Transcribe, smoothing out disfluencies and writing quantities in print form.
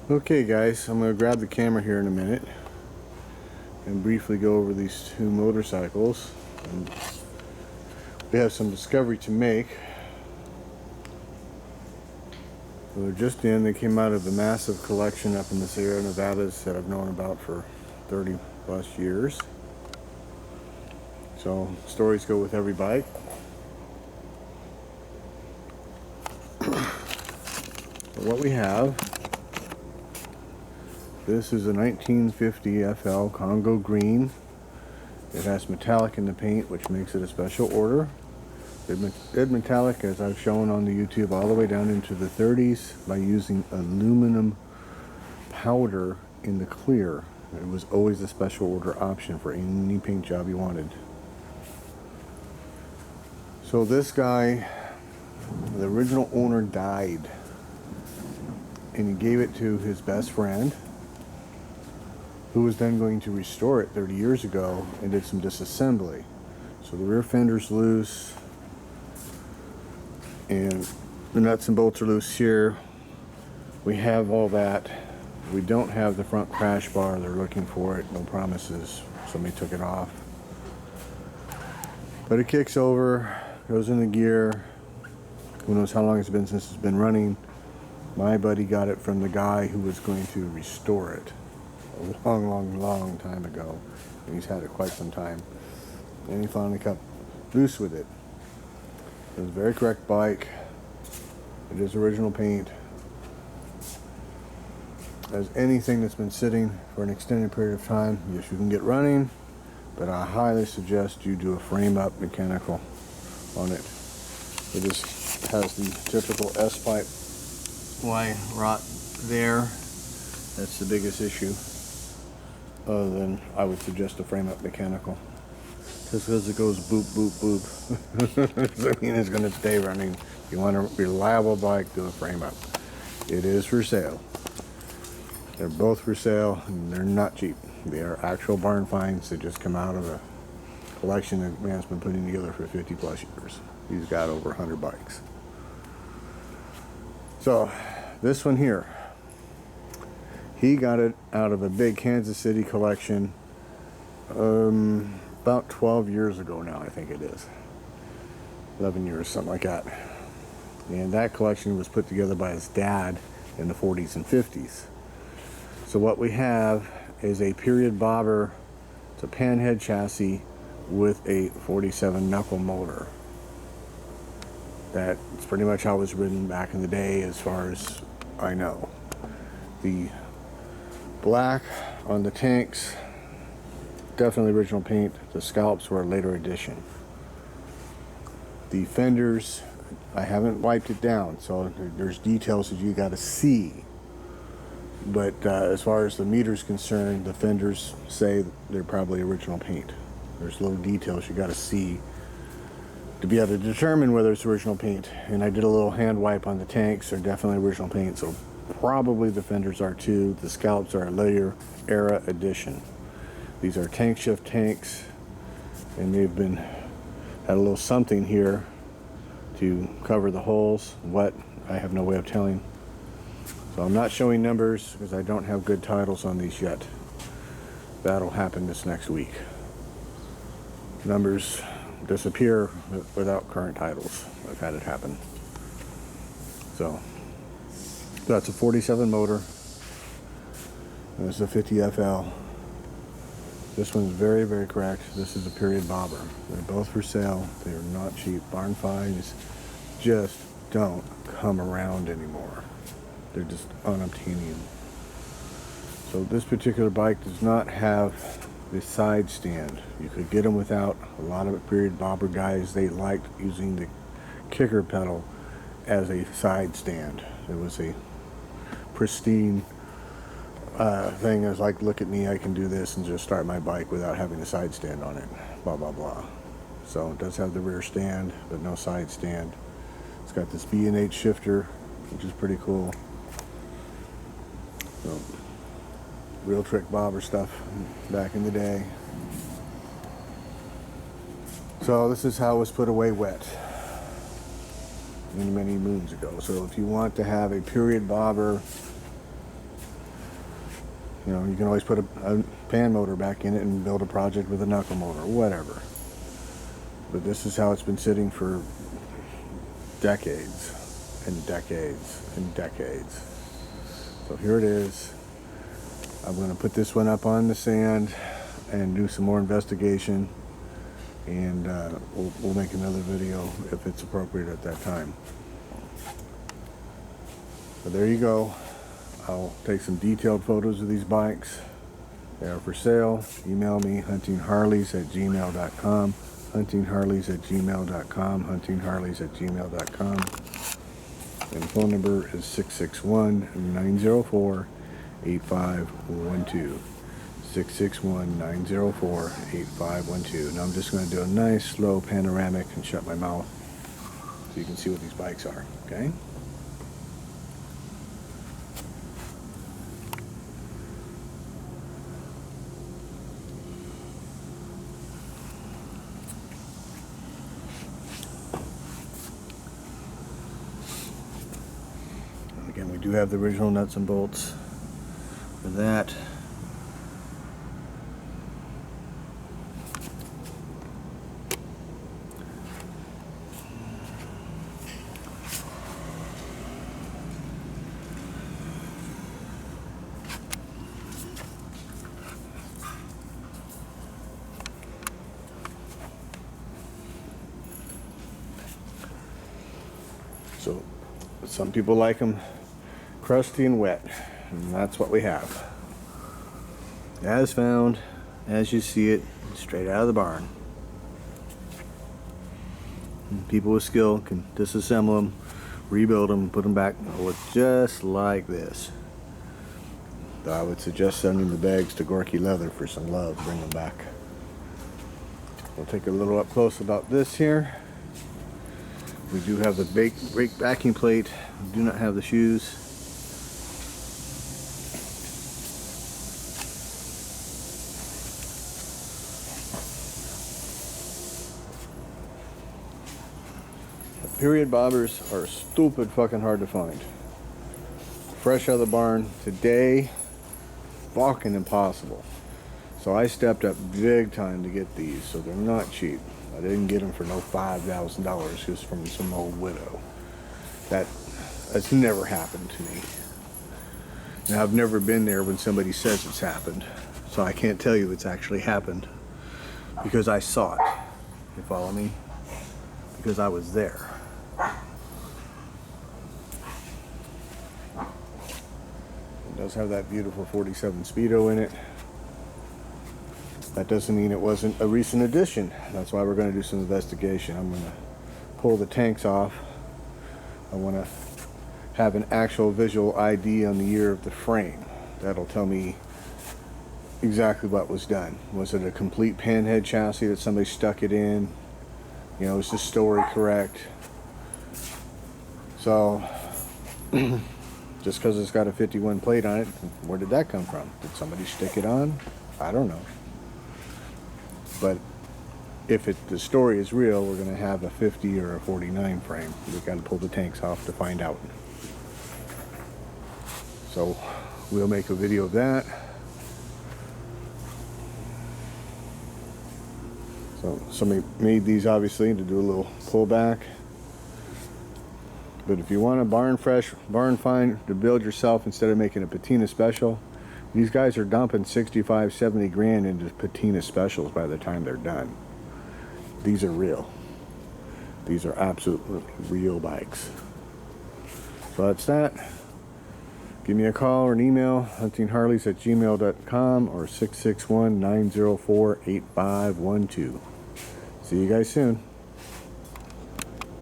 Okay guys, I'm going to grab the camera here in a minute and briefly go over these two motorcycles. And we have some discovery to make. So they're just in. They came out of a massive collection up in the Sierra Nevadas that I've known about for 30 plus years. So stories go with every bike. So what we have, this is a 1950 FL Congo green. It has metallic in the paint, which makes it a special order. It metallic, as I've shown on the YouTube, all the way down into the 30s by using aluminum powder in the clear. It was always a special order option for any paint job you wanted. So this guy, the original owner died, and he gave it to his best friend, who was then going to restore it 30 years ago and did some disassembly. So the rear fender's loose and the nuts and bolts are loose here. We have all that. We don't have the front crash bar. They're looking for it. No promises. Somebody took it off. But it kicks over, goes in the gear. Who knows how long it's been since it's been running. My buddy got it from the guy who was going to restore it a long time ago, and he's had it quite some time, and he finally got loose with it. It was a very correct bike. It is original paint. As anything that's been sitting for an extended period of time, yes, you can get running, but I highly suggest you do a frame up mechanical on it. It just has the typical S-pipe Y rot there. That's the biggest issue. Other than, I would suggest a frame up mechanical. Just because it goes boop, boop, boop doesn't mean it's going to stay running. If you want a reliable bike, do a frame up. It is for sale. They're both for sale, and they're not cheap. They are actual barn finds that just come out of a collection that man's been putting together for 50 plus years. He's got over 100 bikes. So, this one here, he got it out of a big Kansas City collection about 12 years ago now, I think it is. 11 years, something like that. And that collection was put together by his dad in the 40s and 50s. So what we have is a period bobber. It's a panhead chassis with a 47 knuckle motor. That's pretty much how it was ridden back in the day, as far as I know. The black on the tanks, definitely original paint. The scallops were a later addition. The fenders, I haven't wiped it down, so there's details that you got to see. But as far as the meter's concerned, the fenders say they're probably original paint. There's little details you got to see to be able to determine whether it's original paint. And I did a little hand wipe on the tanks. They're definitely original paint, so probably the fenders are too. The scallops are a later era addition. These are tank shift tanks, and they've been had a little something here to cover the holes. What, I have no way of telling. So I'm not showing numbers because I don't have good titles on these yet. That'll happen this next week. Numbers disappear without current titles. I've had it happen. So that's a 47 motor. This is a 50 FL. This one's very, very correct. This is a period bobber. They're both for sale. They are not cheap. Barn finds just don't come around anymore. They're just unobtainium. So this particular bike does not have the side stand. You could get them without. A lot of period bobber guys, they liked using the kicker pedal as a side stand. It was a pristine thing. It was like, look at me, I can do this and just start my bike without having a side stand on it. Blah, blah, blah. So it does have the rear stand, but no side stand. It's got this B&H shifter, which is pretty cool. So, real trick bobber stuff back in the day. So this is how it was put away wet many moons ago. So if you want to have a period bobber You know, you can always put a pan motor back in it and build a project with a knuckle motor, whatever. But this is how it's been sitting for decades and decades and decades. So here it is. I'm going to put this one up on the sand and do some more investigation, and we'll make another video if it's appropriate at that time. So there you go. I'll take some detailed photos of these bikes. They are for sale. Email me, huntingharleys@gmail.com, huntingharleys@gmail.com, huntingharleys@gmail.com. And the phone number is 661-904-8512. 661-904-8512. Now I'm just going to do a nice slow panoramic and shut my mouth so you can see what these bikes are, okay? And again, we do have the original nuts and bolts for that. So some people like them crusty and wet, and that's what we have. As found, as you see it, straight out of the barn. And people with skill can disassemble them, rebuild them, and put them back and look just like this. Though I would suggest sending the bags to Gorky Leather for some love, bring them back. We'll take a little up close about this here. We do have the brake backing plate. We do not have the shoes. The period bobbers are stupid fucking hard to find. Fresh out of the barn today, fucking impossible. So I stepped up big time to get these, so they're not cheap. I didn't get them for no $5,000 just from some old widow. That's never happened to me. Now, I've never been there when somebody says it's happened, so I can't tell you it's actually happened because I saw it. You follow me? Because I was there. It does have that beautiful 47 Speedo in it. That doesn't mean it wasn't a recent addition. That's why we're going to do some investigation. I'm going to pull the tanks off. I want to have an actual visual ID on the year of the frame. That'll tell me exactly what was done. Was it a complete panhead chassis that somebody stuck it in? You know, is the story correct? So, just because it's got a 51 plate on it, where did that come from? Did somebody stick it on? I don't know. But if the story is real, we're going to have a 50 or a 49 frame. We've got to pull the tanks off to find out. So we'll make a video of that. So somebody made these obviously to do a little pullback. But if you want a barn fresh, barn fine to build yourself instead of making a patina special, these guys are dumping 65, 70 grand into patina specials by the time they're done. These are real. These are absolutely real bikes. So that's that. Give me a call or an email, huntingharleys@gmail.com or 661-904-8512. See you guys soon.